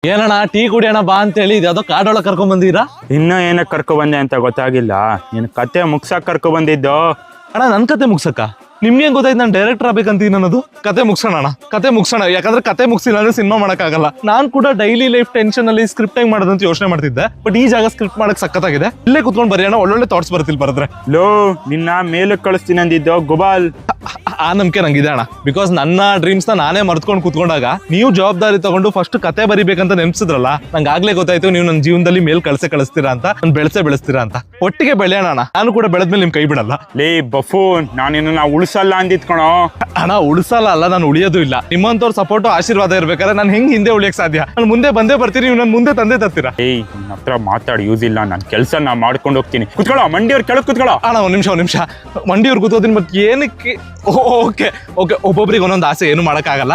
ಏನಣ್ಣ ಟೀ ಕುಡಿಯೋಣ ಬಾ ಅಂತೇಳಿ ಯಾವ್ದೋ ಕಾಡೊಳಗೆ ಕರ್ಕೊಂಡ್ ಬಂದಿರಾ? ಇನ್ನೂ ಏನಕ್ಕೆ ಕರ್ಕೊ ಬಂದೆ ಅಂತ ಗೊತ್ತಾಗಿಲ್ಲ. ನೀನು ಕತೆ ಮುಗ್ಸಕ್ ಕರ್ಕೊ ಬಂದಿದ್ದು. ಅಣ್ಣ ನನ್ ಕತೆ ಮುಗ್ಸಕ್ಕ ನಿಮ್ಗೆ ಹೆಂಗ್ ಗೊತ್ತಾಯ್ತು ನಾನು ಡೈರೆಕ್ಟರ್ ಆಗ್ಬೇಕಂತ ಅನ್ನೋದು? ಕತೆ ಮುಗ್ಸೋಣ ಅಣ್ಣ, ಕತೆ ಮುಗ್ಸೋಣ. ಯಾಕಂದ್ರೆ ಕತೆ ಮುಗ್ಸಿಲ್ಲ ಅಂದ್ರೆ ಸಿನಿಮಾ ಮಾಡಕ್ಕಾಗಲ್ಲ. ನಾನ್ ಕೂಡ ಡೈಲಿ ಲೈಫ್ ಟೆನ್ಷನ್ ಅಲ್ಲಿ ಸ್ಕ್ರಿಪ್ಟ್ ಹೆಂಗ್ ಮಾಡೋದಂತ ಯೋಚನೆ ಮಾಡ್ತಿದ್ದೆ. ಬಟ್ ಈ ಜಾಗ ಸ್ಕ್ರಿಪ್ಟ್ ಮಾಡಕ್ ಸಖತ್ತಾಗಿದೆ. ಇಲ್ಲೇ ಕುತ್ಕೊಂಡು ಬರೆಯೋಣ, ಒಳ್ಳೊಳ್ಳೆ ಥಾಟ್ಸ್ ಬರ್ತಿಲ್ ಬರದ್ರೆ. ಲೋ ನಿನ್ನ ಮೇಲಕ್ಕೆ ಕಳಿಸ್ತೀನಿ ಅಂದಿದ್ದು ಗುಬಾಲ್. ಆ ನಂಬಿಕೆ ನಂಗಿದೆ ಅಣ್ಣ. ಬಿಕಾಸ್ ನನ್ನ ಡ್ರೀಮ್ಸ್ ನ ನಾನೇ ಮರ್ತ್ಕೊಂಡು ಕೂತ್ಕೊಂಡಾಗ ನೀವು ಜವಾಬ್ದಾರಿ ತಗೊಂಡು ಫಸ್ಟ್ ಕತೆ ಬರಿಬೇಕಂತ ನೆನ್ಸಿದ್ರಲ್ಲ, ನಂಗೆ ಆಗ್ಲೇ ಗೊತ್ತಾಯ್ತು ನೀವು ನನ್ನ ಜೀವನದಲ್ಲಿ ಮೇಲ್ ಕಳಿಸ್ತೀರಾ ಅಂತ, ನನ್ ಬೆಳೆಸ್ತೀರಾ ಅಂತ. ಒಟ್ಟಿಗೆ ಬೆಳೆಯೋಣ ಅಣ್ಣ. ನಾನು ಕೂಡ ಬೆಳೆದ್ಮೇಲೆ ನಿಮ್ ಕೈ ಬಿಡಲ್ಲ. ಲೇ ಬಫೂನ್, ನಾನು ಉಳಿಸಲ್ಲ ಅಂದಿತ್ಕೊಣೋ. ಹಣ ಉಳಿಸಲ್ಲ ಅಲ್ಲ, ನಾನು ಉಳಿಯೋದು ಇಲ್ಲ. ನಿಮ್ಮಂತವ್ರ ಸಪೋರ್ಟ್ ಆಶೀರ್ವಾದ ಇರ್ಬೇಕಾದ್ರೆ ನಾನು ಹೆಂಗ್ ಹಿಂದೆ ಉಳಿಯಕ್ ಸಾಧ್ಯ? ನಾನು ಮುಂದೆ ಬಂದೇ ಬರ್ತೀನಿ, ನೀವು ನನ್ನ ಮುಂದೆ ತಂದೆ ತರ್ತೀರಾ. ಏಯ್ ನಿನ್ನ ಹತ್ರ ಮಾತಾಡಿ ಯೂಸ್ ಇಲ್ಲ. ನನ್ನ ಕೆಲಸ ನಾ ಮಾಡ್ಕೊಂಡು ಹೋಗ್ತೀನಿ. ಕುತ್ಕೊಳ್ಳೋ, ಮಂಡಿಯವ್ರ ಕೆಳಗೆ ಕುತ್ಕೊಳ್ಳೋ. ಅಣ್ಣ ಒಂದ್ ನಿಮಿಷ ಮಂಡಿಯವ್ರು ಕೂತೋದಿನ ಮತ್ತೆ ಏನಕ್ಕೆ? ಓಕೆ ಒಬ್ಬೊಬ್ರಿಗೆ ಒಂದೊಂದು ಆಸೆ, ಏನು ಮಾಡಕ್ಕಾಗಲ್ಲ.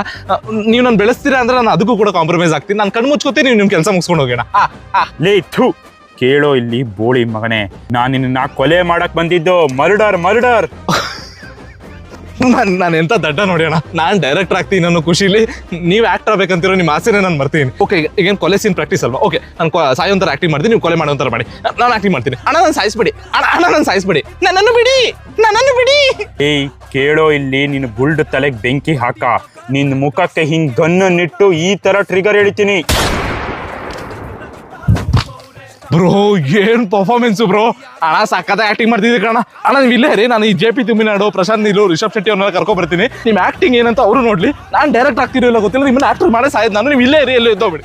ನೀವು ನಾನು ಬೆಳೆಸ್ತೀರಾ ಅಂದ್ರೆ ನಾನು ಅದಕ್ಕೂ ಕೂಡ ಕಾಂಪ್ರಮೈಸ್ ಆಗ್ತೀನಿ. ನಾನು ಕಣ್ಣು ಮುಚ್ಕೋತೀನಿ, ನೀವು ನಿಮ್ ಕೆಲಸ ಮುಗಿಸ್ಕೊಂಡು ಹೋಗೋಣ. ಲೇ ಥೂ, ಕೇಳೋ ಇಲ್ಲಿ ಬೋಳಿ ಮಗನೇ, ನಾನು ನಿನ್ನ ಕೊಲೆ ಮಾಡಕ್ ಬಂದಿದ್ದು. ಮರ್ಡರ್. ನಾನು ಎಂತ ದಡ್ಡ ನೋಡಿ ಅಣ್ಣ. ನಾನ್ ಡೈರೆಕ್ಟರ್ ಆಗ್ತೀನಿ ಅನ್ನೋ ಖುಷಿಲಿ ನೀವು ಆಕ್ಟರ್ ಆಗ್ಬೇಕಂತಿರೋ ನಿಮ್ಮ ಆಸೆನೇ ನಾನು ಮರ್ತೀನಿ. ಓಕೆ ಈಗೇನು ಕೊಲೆ ಸೀನ್ ಪ್ರಾಕ್ಟೀಸ್ ಅಲ್ವಾ? ಓಕೆ ನಾನು ಸಾಯೋಂತರ ಆಕ್ಟಿಂಗ್ ಮಾಡ್ತೀನಿ, ನೀವು ಕೊಲೆ ಮಾಡೋಂತರ ಮಾಡಿ. ನಾನು ಆಕ್ಟಿಂಗ್ ಮಾಡ್ತೀನಿ. ಅಣ್ಣ ನಾನು ಸಾಯಿಸ್ಬಿಡಿ, ನಾನು ಸಾಯಿಸ್ಬಿಡಿ, ನನ್ನನ್ನು ಬಿಡಿ. ಏಯ್ ಕೇಳೋ ಇಲ್ಲಿ, ನೀನು ಬುಲ್ಡ್ ತಲೆಗೆ ಬೆಂಕಿ ಹಾಕ. ನಿನ್ನ ಮುಖಕ್ಕೆ ಹಿಂಗ್ ಗನ್ನನ್ನಿಟ್ಟು ಈ ತರ ಟ್ರಿಗರ್ ಹೇಳ್ತೀನಿ. ಬ್ರೋ ಏನ್ ಪರ್ಫಾರ್ಮೆನ್ಸ್ ಬ್ರೋ. ಅಣ್ಣ ಸಕ್ಕತ್ತ ಆಕ್ಟಿಂಗ್ ಮಾಡ್ತಿದ್ದೆ ಕಣ. ಅಣ್ಣ ನೀವು ಇಲ್ಲೇ ರೀ, ನಾನು ಈ JP ತುಮಿನಾಡು, ಪ್ರಶಾಂತ್ ನೀಲು, ರಿಷಬ್ ಶೆಟ್ಟಿ ಅವ್ರನ್ನೆಲ್ಲ ಕರ್ಕೊಂಡ್ ಬರ್ತೀನಿ. ನಿಮ್ ಆಕ್ಟಿಂಗ್ ಏನಂತ ಅವರು ನೋಡ್ಲಿ. ನಾನು ಡೈರೆಕ್ಟ್ ಆಗ್ತಿರೋ ಇಲ್ಲ ಗೊತ್ತಿಲ್ಲ, ನಿಮ್ಮನ್ನ ಆಕ್ಟರ್ ಮಾಡೇ ಸಾಯ್ದು ನಾನು. ನೀವು ಇಲ್ಲೇ ರೀ, ಎಲ್ಲೋ ಇದ್ದೋಗ್ಬಿಡಿ.